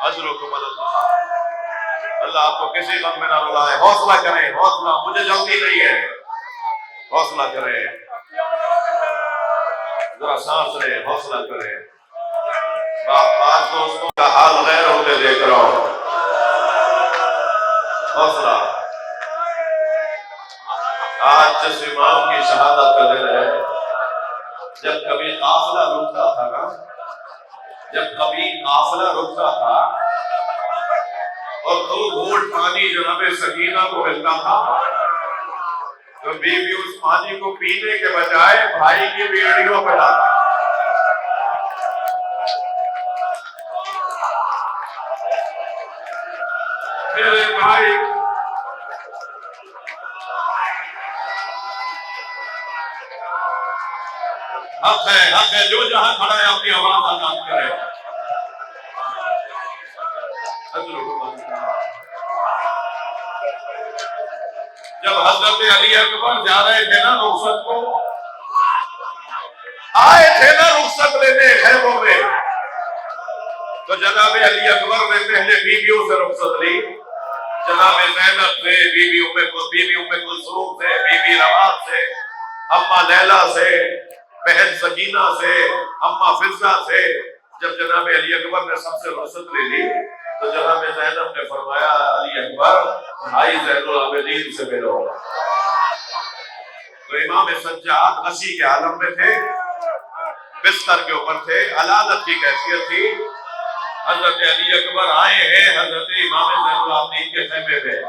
اجرکم اللہ۔ اللہ آپ کو کسی غم میں نہ رلائے۔ حوصلہ کریں، حوصلہ، مجھے جلدی نہیں ہے، حوصلہ کریں، ذرا سانس لیں، حوصلہ کریں۔ بعض دوستوں کا حال غیر ہوتے دیکھ رہا ہوں، حوصلہ۔ آج جس امام کی شہادت کا دن ہے، جب کبھی قافلہ رکتا تھا نا، جب کبھی قافلہ رکتا تھا اور 2 گھونٹ پانی جناب سکینہ کو ملتا تھا تو بیوی اس پانی کو پینے کے بجائے بھائی کی بیڑیوں پہ ڈالا۔ میرے بھائی حق ہے، جو جہاں کھڑا ہے اپنی آواز آزاد کرے۔ جب حضرت علی اکبر جا رہے تھے نا رخصت کو، آئے تھے نا رخصت لینے خیموں میں، تو جناب علی اکبر نے پہلے بیویوں سے رخصت لی، جناب زینب سے، بی بی ام کلثوم سے، بی بی روات سے، اماں لیلا سے، بہن سکینہ سے، اماں فضہ سے۔ جب جناب علی اکبر نے سب سے رخصت لے لی تو جناب زینب نے فرمایا علی اکبر بھائی زین العابدین سے ملو۔ تو امام سجاد غشی کے عالم میں تھے، بستر کے اوپر تھے، علالت کی کیفیت تھی۔ حضرت علی اکبر آئے ہیں حضرت امام زین العابدین کے خیمے میں،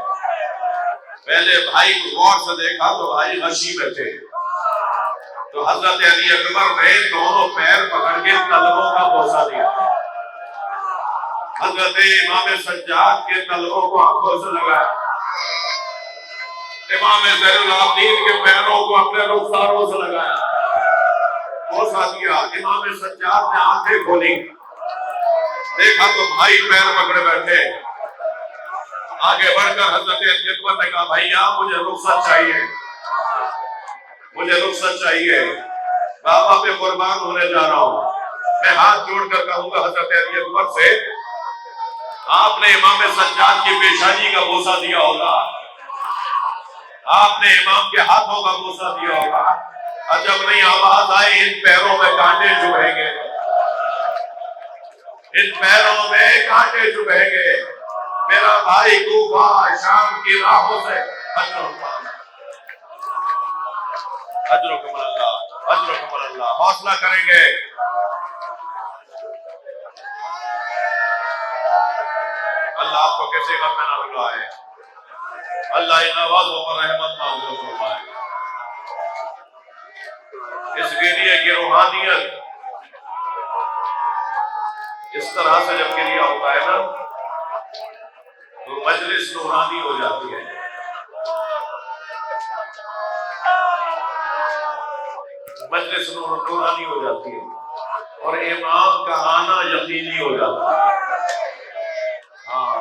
پہلے بھائی کو غور سے دیکھا تو بھائی غشی میں تھے، تو حضرت علی اکبر نے دونوں پیر پکڑ کے تلووں کا بوسہ دیا۔ حضرت امام سجاد کے تلووں کو آنکھوں سے لگایا، امام زین العابدین کے پیروں کو اپنے رخساروں سے لگایا، بوسہ دیا۔ امام سجاد نے آنکھیں کھولی، دیکھا تو بھائی پیر پکڑے بیٹھے۔ آگے بڑھ کر حضرت علی اکبر نے کہا بھائیا مجھے رخصت چاہیے، مجھے رخصت چاہیے، بابا پہ قربان ہونے جا رہا ہوں۔ میں ہاتھ جوڑ کر کہوں گا حضرت علی اکبر سے، آپ نے امام سجاد کی پیشانی کا بوسہ دیا ہوگا، آپ نے امام کے ہاتھوں کا بوسہ دیا ہوگا، عجب نہیں آواز آئی ان پیروں میں کانٹے چبھیں گے، ان پیروں میں کانٹے چبھیں گے۔ میرا بھائی کوفہ شام کی راہوں سے اجرکم اللہ، اجرکم اللہ، حوصلہ کریں گے۔ اللہ آپ کو کیسے غم میں نہ رلائے، اللہ ان آوازوں پر رحمت نازل فرمائے۔ اس گریے کی روحانیت اس طرح سے جب گریہ ہوتا ہے نا تو مجلس نورانی ہو جاتی ہے، مجلس نورانی ہو جاتی ہے اور امام کا آنا یقینی ہو جاتا ہے۔ ہاں،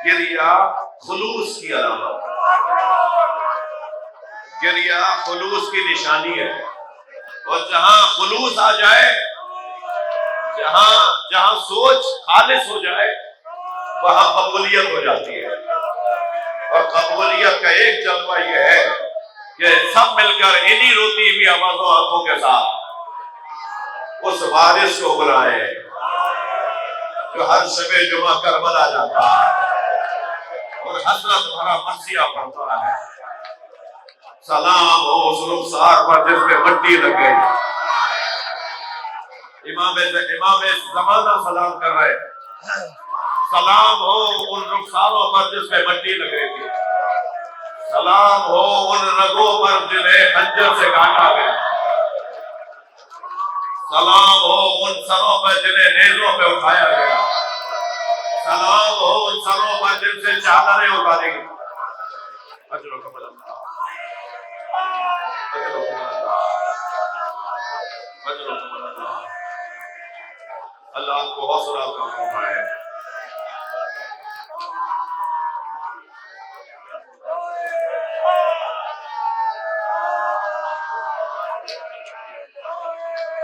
گریہ خلوص کی علامت، گریہ خلوص کی نشانی ہے، اور جہاں خلوص آ جائے، جہاں سوچ خالص ہو جائے وہاں قبولیت ہو جاتی ہے۔ اور قبولیت کا ایک جلوہ یہ ہے کہ سب مل کر انہی روتی ہوئی آوازوں آنکھوں کے ساتھ اس وارث کو بلائیں جو ہر شب جمعہ کربلا جاتا ہے اور حسرت بھرا مرثیہ پڑھتا ہے۔ سلام ہو اس رخسار پر جس پہ مٹی لگے، امام زمانہ سلام کر رہے، سلام ہو ان رخساروں پر جس پہ مٹی لگے گی، سلام ہو ان رگوں پر جنہیں خنجر سے کاٹا گیا، سلام ہو ان سروں پر جنہیں نیزوں پہ اٹھایا گیا، سلام ہو ان سروں پر جن سے چادریں اتاری گئی۔ اجرکم اللہ، اجرکم اللہ، اجرکم اللہ۔ اللہ آپ کو حوصلہ عطا فرمائے۔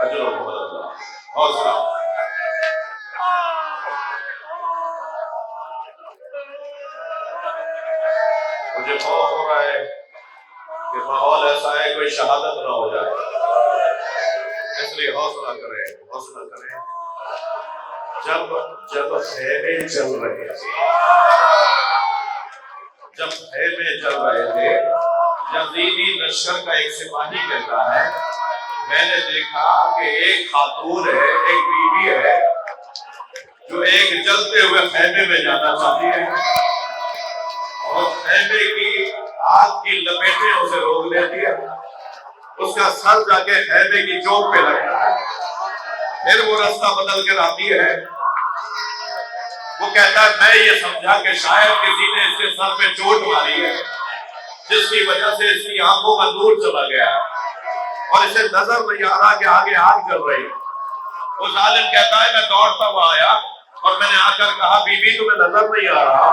اجرکم اللہ، حوصلہ۔ مجھے خوف ہو رہا ہے کہ ماحول ایسا ہے کوئی شہادت نہ ہو جائے، اس لیے حوصلہ کریں، حوصلہ کریں۔ جب خیمے چل رہے تھے، جب خیمے چل رہے تھے، یزیدی لشکر کا ایک سپاہی کہتا ہے میں نے دیکھا کہ ایک خاتون ہے، ایک بیوی ہے جو ایک جلتے ہوئے خیمے میں جانا چاہتی ہے اور خیمے کی آگ کی لپیٹیں اسے روک لیتی ہے، اس کا سر جا کے خیمے کی چوک پہ لگتا ہے، پھر وہ راستہ بدل کر آتی ہے۔ وہ کہتا ہے میں یہ سمجھا کہ شاید کسی نے اس کے سر پہ چوٹ ماری ہے جس کی وجہ سے اس کی آنکھوں کا نور چلا گیا اور اسے نظر نہیں آ رہا کہ آگے آگ چل رہی ہے۔ وہ ظالم کہتا ہے میں دوڑتا ہوا آیا اور میں نے آ کر کہا بی بی تمہیں نظر نہیں آ رہا،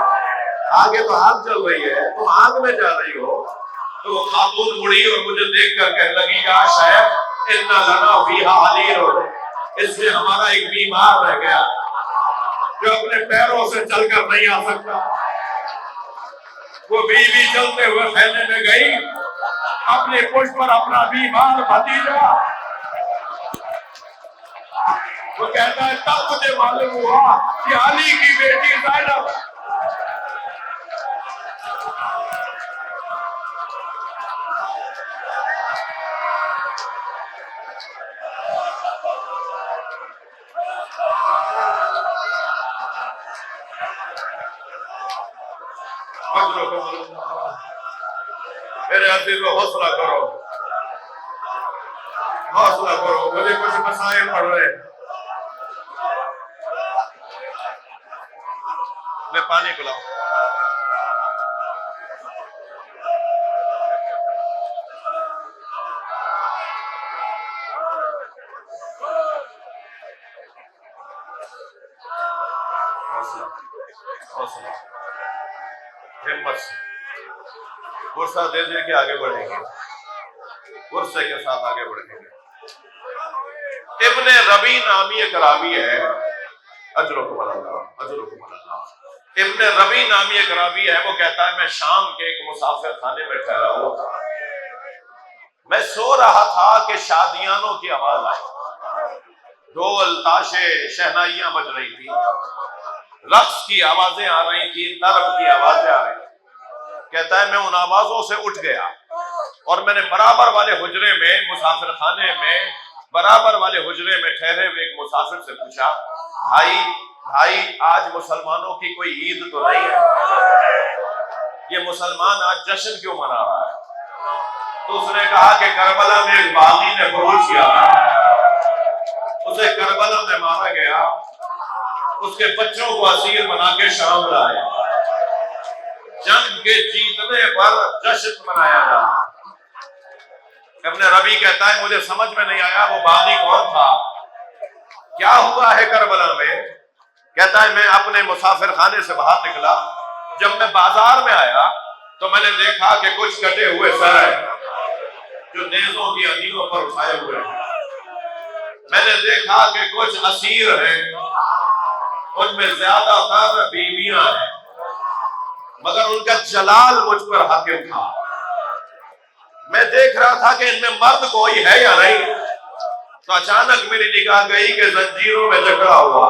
آگے تو آگ چل رہی ہے، تم آگ میں جا رہی ہو۔ تو وہ خاتون مڑی اور مجھے دیکھ کر کہنے لگی یا شاید اِنَّ لَنَا فِيهَا عَلِيلٌ، اس میں ہمارا ایک بیمار رہ گیا جو اپنے پیروں سے چل کر نہیں آ سکتا۔ وہ بیوی چلتے ہوئے خیمے میں گئی، اپنے پشت پر اپنا بیمار بھتیجا، وہ کہتا ہے تب مجھے معلوم ہوا کہ علی کی بیٹی زینب میرے عزیزو حوصلہ کرو، حوصلہ کرو، مجھے کچھ مسائل پڑھ رہے ہیں۔ میں پانی پلاؤں۔ حوصلہ، حوصلہ، ہمت سے، غصہ دے دے کے آگے بڑھیں گے، غصے کے ساتھ آگے بڑھیں گے۔ ابن ربی نامی ایک راوی ہے، اجرکم اللہ، اجرکم اللہ۔ ابن ربی نامی ایک راوی ہے، وہ کہتا ہے میں شام کے ایک مسافر خانے میں ٹھہرا ہوا تھا، میں سو رہا تھا کہ شادیانوں کی آواز آئی، ڈھول تاشے شہنائیاں بج رہی تھی، رقص کی آوازیں آ رہی تھی، طرب کی آوازیں آ رہی تھی۔ کہتا ہے میں ان آوازوں سے اٹھ گیا اور میں نے برابر والے حجرے میں، مسافر خانے میں برابر والے حجرے میں ٹھہرے ہوئے ایک مسافر سے پوچھا بھائی آج مسلمانوں کی کوئی عید تو نہیں ہے، یہ مسلمان آج جشن کیوں منا رہا ہے؟ تو اس نے کہا کہ کربلا میں ایک باغی نے خروج کیا، اسے کربلا میں مارا گیا، اس کے بچوں کو اسیر بنا کے شام لائے، جنگ کے جیتنے پر جشن منایا جاتا۔ ابن ربی کہتا ہے مجھے سمجھ میں نہیں آیا وہ باغی کون تھا، کیا ہوا ہے کربلا میں۔ کہتا ہے میں اپنے مسافر خانے سے باہر نکلا، جب میں بازار میں آیا تو میں نے دیکھا کہ کچھ کٹے ہوئے سر ہیں جو نیزوں کی اندھیروں پر اٹھائے ہوئے ہیں، میں نے دیکھا کہ کچھ اسیر ہیں، ان میں زیادہ تر بیویاں ہیں، مگر ان کا جلال مجھ پر حاکم تھا۔ میں دیکھ رہا تھا کہ ان میں مرد کوئی ہے یا نہیں، تو اچانک میری نگاہ گئی کہ زنجیروں میں جکڑا ہوا،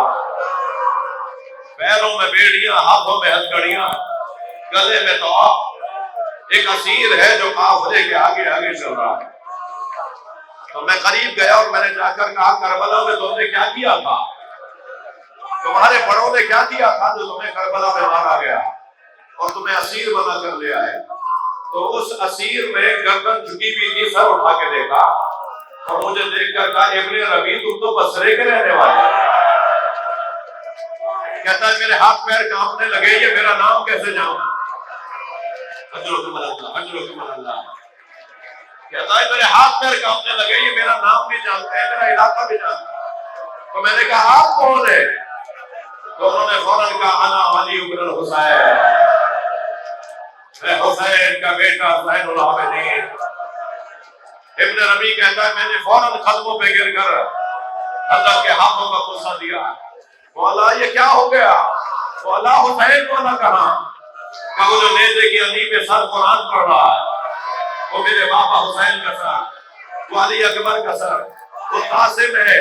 پیروں میں بیڑیاں، ہاتھوں میں ہتھکڑیاں، گلے میں طواف، ایک اسیر ہے جو قافلے کے آگے آگے چل رہا ہے۔ تو میں قریب گیا اور میں نے جا کر کہا کربلا میں تم نے کیا کیا تھا، تمہارے بڑوں نے کیا کیا تھا جو تمہیں کربلا میں مارا گیا اور تمہیں اسیر بنا کر لے آئے۔ تو اس اسیر میں گردن جھکی ہوئی تھی، سر اٹھا کے دیکھا اور مجھے دیکھ کر کہا ابن ربی تم تو بصرے کے رہنے والے۔ کہتا ہے میرے ہاتھ پیر کانپنے لگے، یہ میرا نام کیسے جاؤں؟ اجرکم اللہ، اجرکم اللہ۔ کہتا ہے میرے ہاتھ پیر کانپنے لگے، یہ میرا نام بھی جانتے ہیں، میرا علاقہ بھی جانتے ہیں۔ تو میں نے کہا آپ کون ہیں؟ تو انہوں نے فوراً کہا انا علی بن الحسین، میں حسین کا بیٹا زین العابدین ابن ربی کہتا ہے میں نے فوراً قدموں پہ گر کر حضرت کے ہاتھوں کا بوسہ دیا. مولا یہ کیا ہو گیا؟ مولا حسین مولا کہاں؟ کہ وہ جو نیزے کی علی پہ سر قرآن پڑھ رہا ہے وہ میرے بابا حسین کا سر، وہ علی اکبر کا سر، وہ قاسم ہے،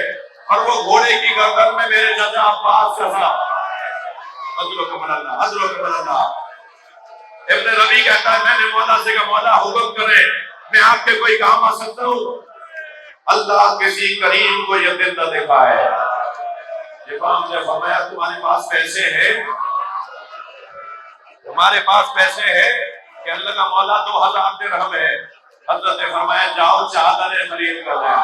اور وہ گھوڑے کی گردن میں میرے چچا عباس کا سر. حضرت اللہ، حضرت اللہ. ابن ربی کہتا ہے میں نے مولا سے کہا مولا حکم کرے میں آپ کے کوئی کام آ سکتا ہوں؟ اللہ کسی کریم کو یہ دن نہ دکھائے. امام نے فرمایا تمہارے پاس پیسے ہیں؟ تمہارے پاس پیسے ہیں؟ کہ اللہ کا مولا 2000 درہم ہے. حضرت نے فرمایا جاؤ چادریں خرید کر لیں.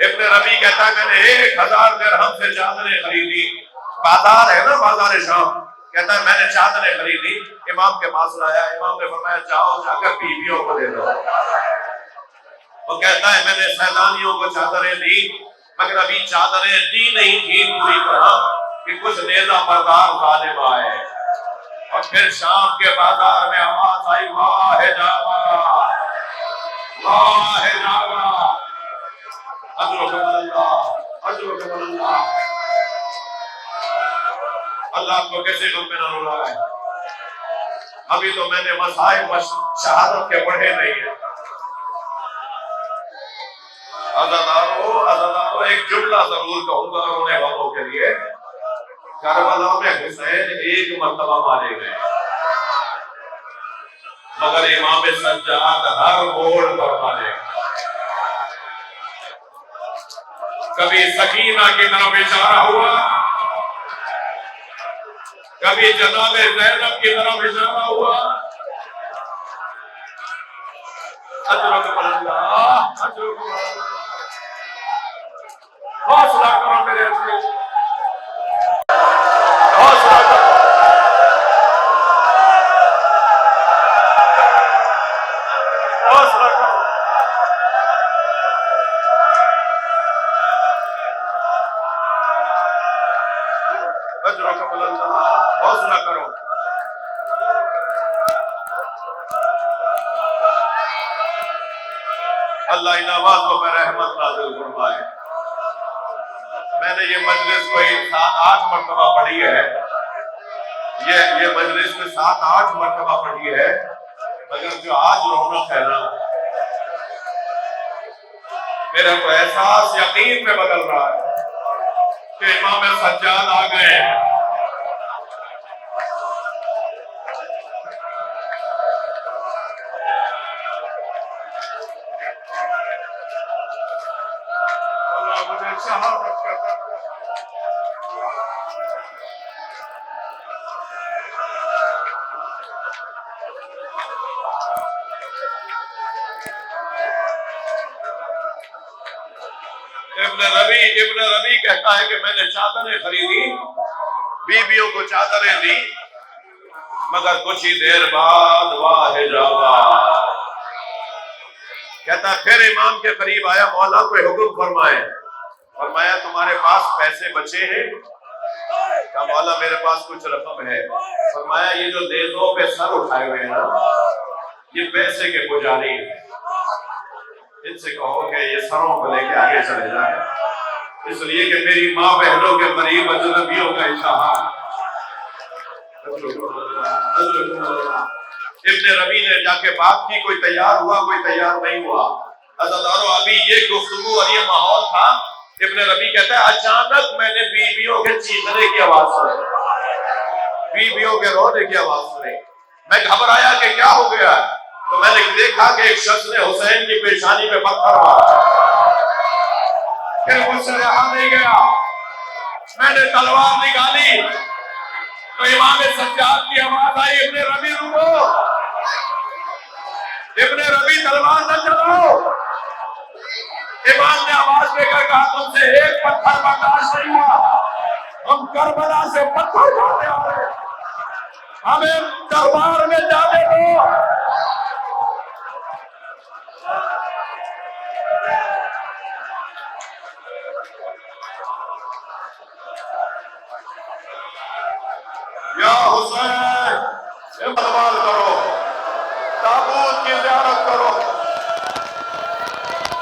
ابن ربی کہتا ہے میں نے 1000 درہم سے چادریں خریدی. بازار ہے نا، بازار شام. کہتا ہے میں نے چادریں خریدی، امام کے پاس لایا. امام نے فرمایا جاؤ جا کر بیویوں کو دے دو. وہ کہتا ہے میں نے سیلانیوں کو چادریں دی، مگر ابھی چادریں دی نہیں تھی پوری طرح کہ کچھ نیزہ بردار ظالم آئے. اور پھر شام کے بازار میں آواز آئی واہ جاوا واہ جاوا. حضرت اللہ، حضرت اللہ. اللہ آپ کو کیسے غم میں نہ رو رہا ہے؟ ابھی تو میں نے مصائب شہادت کے پڑھے نہیں ہیں. عزادارو ایک جملہ ضرور کہوں گا رونے والوں کے لیے. کربلا میں حسین ایک مرتبہ مارے گئے، مگر امام سجاد ہر موڑ پر مارے گئے. کبھی سکینہ کی طرف اشارہ ہوا، کبھی جناب زینب کی طرف اشارہ ہوا. حضرت اللہ، حضرت اللہ. حوصلہ کرو میرے عزیز، حوصلہ کرو. حوصلہ کرو. حضرت اللہ، حوصلہ کرو. اللہ ان آوازوں پر رحمت نازل فرمائے. میں نے یہ مجلس کوئی 7-8 مرتبہ پڑھی ہے، یہ مجلس میں 7-8 مرتبہ پڑھی ہے، مگر جو آج رونق ہے نا میرا تو احساس یقین میں بدل رہا ہے کہ امام سجاد آ گئے ہیں. اللہ مجھے شہادت کرتا ہے. ابن ربی کہتا ہے کہ میں نے چادریں خریدی، بیویوں کو چادریں دی، مگر کچھ ہی دیر بعد واہ جاوا. کہتا ہے پھر امام کے قریب آیا، مولا کوئی حکم فرمائے. فرمایا تمہارے پاس پیسے بچے ہیں؟ کہا مولا میرے پاس کچھ رقم ہے. فرمایا یہ جو نیزوں پہ سر اٹھائے ہوئے ہیں نا یہ پیسے کے پجاری ہیں، ان سے کہو کہ یہ سروں کو لے کے آگے چلے جائیں، اس لیے کہ میری ماں بہنوں کے قریب اجنبیوں کا اشتہار. ابن ربی نے جا کے بات کی، کوئی تیار ہوا کوئی تیار نہیں ہوا. عزادارو ابھی یہ گفتگو اور یہ ماحول تھا. ابن ربی کہتا ہے اچانک میں نے بیویوں کے چیخنے کی آواز سنی، بیویوں کے رونے کی آواز سنی. میں گھبرایا کہ کیا ہو گیا، تو میں نے دیکھا کہ ایک شخص نے حسین کی پیشانی پہ پتھر مارا. پھر مجھ سے رہا نہیں گیا، میں نے تلوار نکالی تو امام سجاد کی آواز آئی ابن ربی رکو، ابن ربی تلوار نہ چلاؤ. امام نے آواز دے کر کہا تم سے ایک پتھر برداشت نہیں ہوا، ہم کربلا سے پتھر جانے آ رہے، ہمیں دربار میں جانے دو. یا حسین استقبال کرو، تابوت کی زیارت کرو.